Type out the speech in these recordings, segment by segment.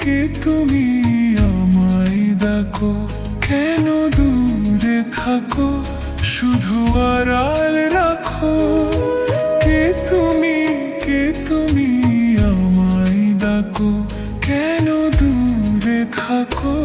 কে তুমি আমায় ডাকো, কেন দূরে থাকো, শুধু আড়াল রাখো। কে তুমি আমায় ডাকো, কেন দূরে থাকো।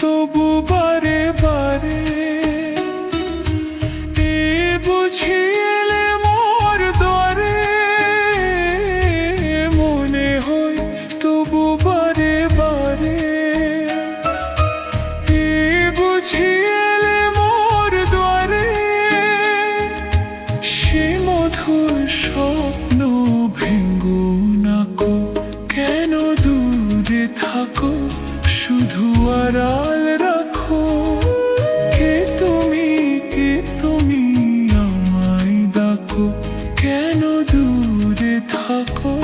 তবু বারে বারে এ বুঝিলে মোর দ্বারে, মনে হয় তবু বারে বারে এ বুঝিলে মোর দ্বারে। সে মধুর স্বপ্ন ভেঙ্গো নাকো, কেন দূরে থাকো, শুধু আড়াল রাখো। কে তুমি আমায় ডাকো, কেন দূরে থাকো।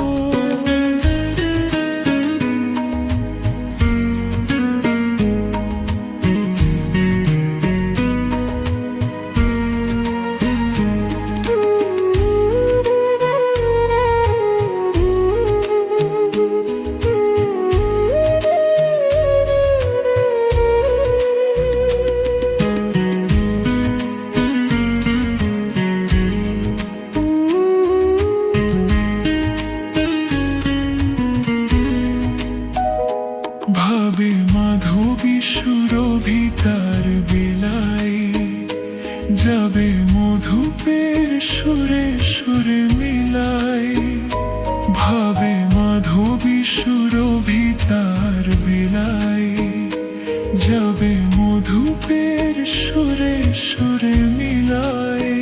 ভাবে মাধবী সুরভিতার বেলায়, যাবে মধুপের সুরে সুরে মিলায়। ভাবে মাধবী সুরভিতার বেলায়, যাবে মধুপের সুরে সুরে মিলায়।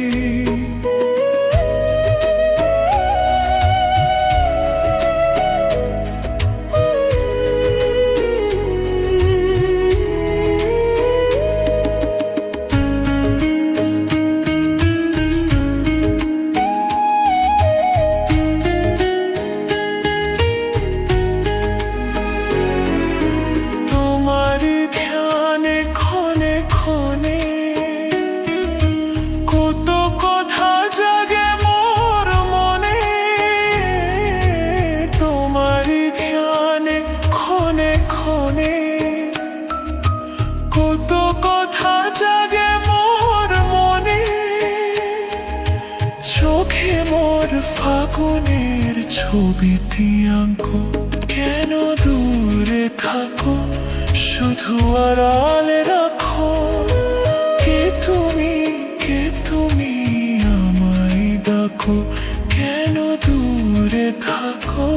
কত কথা জাগে মোর মনে, তোমারই ধ্যানে ক্ষণে ক্ষণে। কত কথা জাগে মোর মনে, চোখে মোর ফাগুনের ছবিটি আঁকো, কেন দূরে থাকো, শুধু আড়াল রাখো। কে তুমি আমায় ডাকো, কেন দূরে থাকো।